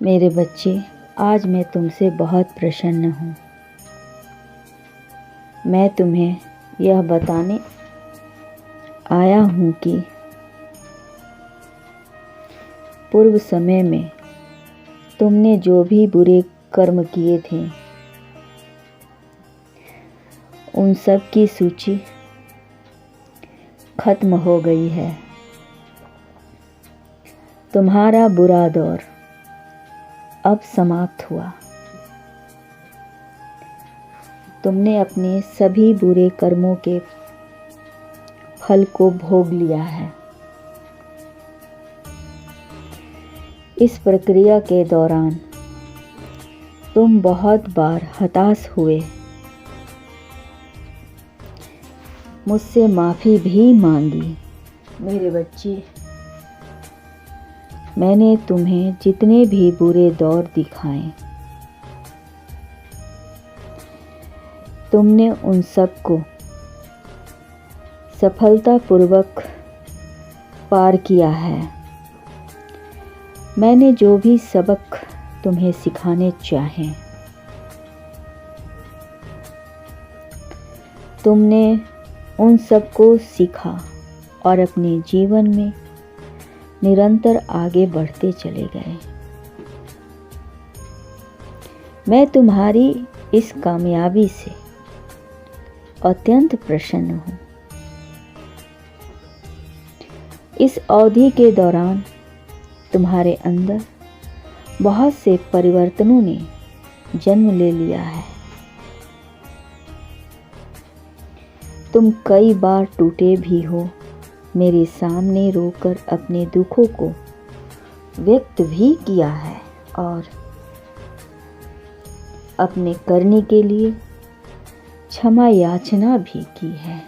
मेरे बच्चे, आज मैं तुमसे बहुत प्रसन्न हूँ। मैं तुम्हें यह बताने आया हूँ कि पूर्व समय में तुमने जो भी बुरे कर्म किए थे, उन सब की सूची खत्म हो गई है। तुम्हारा बुरा दौर अब समाप्त हुआ। तुमने अपने सभी बुरे कर्मों के फल को भोग लिया है। इस प्रक्रिया के दौरान तुम बहुत बार हताश हुए, मुझसे माफ़ी भी मांगी। मेरे बच्चे, मैंने तुम्हें जितने भी बुरे दौर दिखाए, तुमने उन सब को सफलतापूर्वक पार किया है। मैंने जो भी सबक तुम्हें सिखाने चाहे, तुमने उन सब को सीखा और अपने जीवन में निरंतर आगे बढ़ते चले गए। मैं तुम्हारी इस कामयाबी से अत्यंत प्रसन्न हूँ। इस अवधि के दौरान तुम्हारे अंदर बहुत से परिवर्तनों ने जन्म ले लिया है। तुम कई बार टूटे भी हो, मेरे सामने रोकर अपने दुखों को व्यक्त भी किया है और अपने करने के लिए क्षमा याचना भी की है।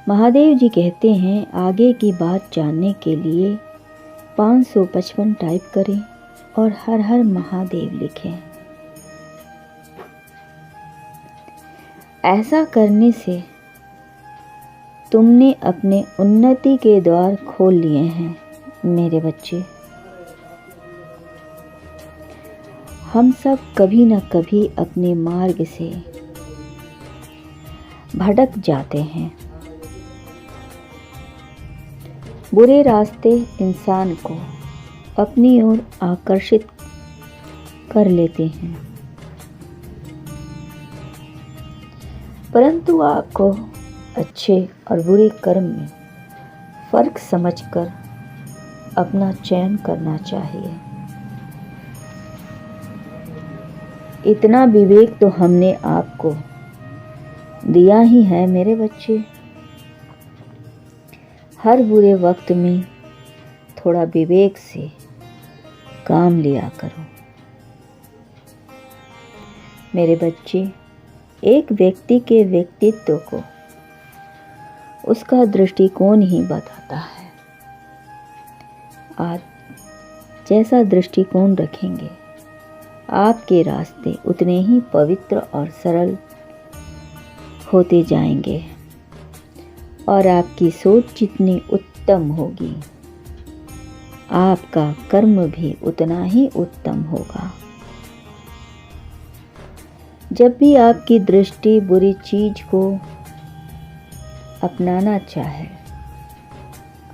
महादेव जी कहते हैं, आगे की बात जानने के लिए 555 टाइप करें और हर हर महादेव लिखें। ऐसा करने से तुमने अपने उन्नति के द्वार खोल लिए हैं। मेरे बच्चे, हम सब कभी न कभी अपने मार्ग से भटक जाते हैं। बुरे रास्ते इंसान को अपनी ओर आकर्षित कर लेते हैं, परंतु आपको अच्छे और बुरे कर्म में फर्क समझकर अपना चयन करना चाहिए। इतना विवेक तो हमने आपको दिया ही है। मेरे बच्चे, हर बुरे वक्त में थोड़ा विवेक से काम लिया करो। मेरे बच्चे, एक व्यक्ति के व्यक्तित्व को उसका दृष्टिकोण ही बताता है। आज जैसा दृष्टिकोण रखेंगे, आपके रास्ते उतने ही पवित्र और सरल होते जाएंगे और आपकी सोच जितनी उत्तम होगी, आपका कर्म भी उतना ही उत्तम होगा। जब भी आपकी दृष्टि बुरी चीज को अपनाना चाहे,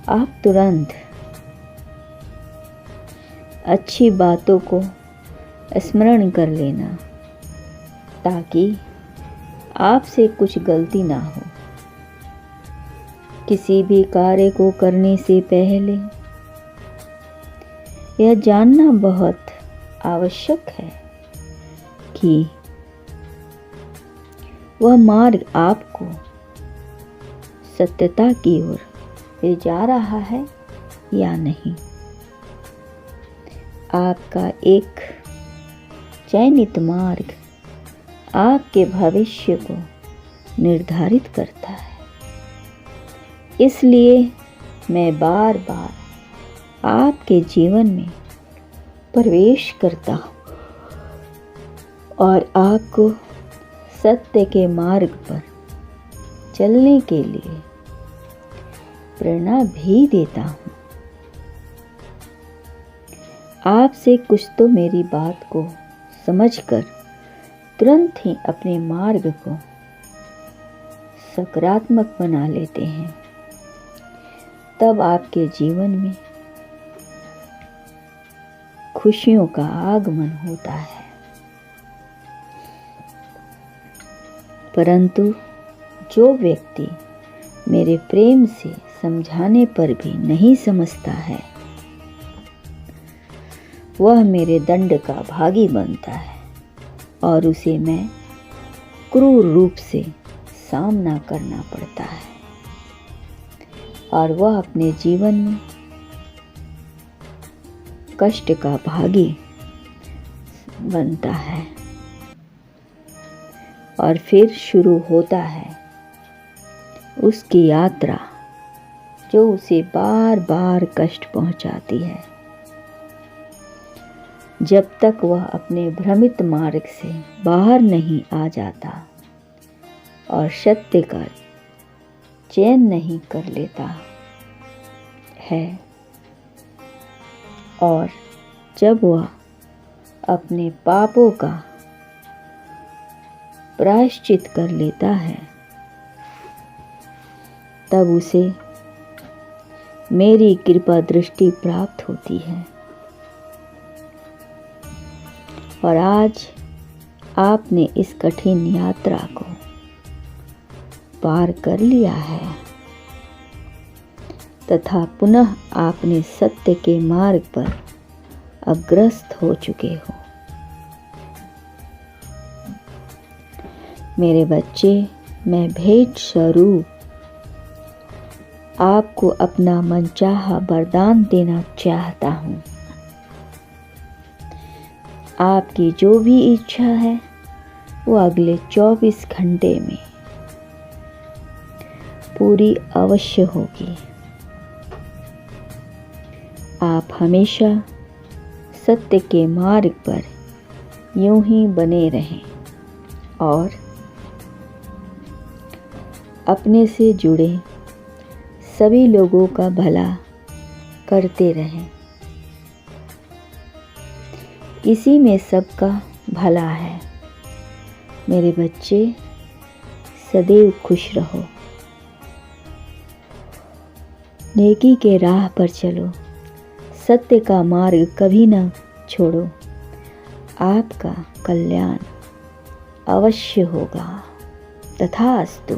आप तुरंत अच्छी बातों को स्मरण कर लेना, ताकि आपसे कुछ गलती ना हो। किसी भी कार्य को करने से पहले यह जानना बहुत आवश्यक है कि वह मार्ग आपको सत्यता की ओर ले जा रहा है या नहीं। आपका एक चयनित मार्ग आपके भविष्य को निर्धारित करता है। इसलिए मैं बार बार आपके जीवन में प्रवेश करता हूँ और आपको सत्य के मार्ग पर चलने के लिए प्रेरणा भी देता हूँ। आपसे कुछ तो मेरी बात को समझकर तुरंत ही अपने मार्ग को सकारात्मक बना लेते हैं, तब आपके जीवन में खुशियों का आगमन होता है। परंतु जो व्यक्ति मेरे प्रेम से समझाने पर भी नहीं समझता है, वह मेरे दंड का भागी बनता है और उसे मैं क्रूर रूप से सामना करना पड़ता है और वह अपने जीवन में कष्ट का भागी बनता है। और फिर शुरू होता है उसकी यात्रा, जो उसे बार बार कष्ट पहुंचाती है, जब तक वह अपने भ्रमित मार्ग से बाहर नहीं आ जाता और सत्य का चयन नहीं कर लेता है। और जब वह अपने पापों का प्रायश्चित कर लेता है, तब उसे मेरी कृपा दृष्टि प्राप्त होती है। और आज आपने इस कठिन यात्रा को पार कर लिया है तथा पुनः आपने सत्य के मार्ग पर अग्रसर हो चुके हो। मेरे बच्चे, मैं भेंट स्वरूप आपको अपना मनचाहा वरदान देना चाहता हूँ। आपकी जो भी इच्छा है वो अगले 24 घंटे में पूरी अवश्य होगी। आप हमेशा सत्य के मार्ग पर यूं ही बने रहें और अपने से जुड़े सभी लोगों का भला करते रहें। इसी में सबका भला है। मेरे बच्चे, सदैव खुश रहो, नेकी के राह पर चलो, सत्य का मार्ग कभी ना छोड़ो। आपका कल्याण अवश्य होगा। तथास्तु।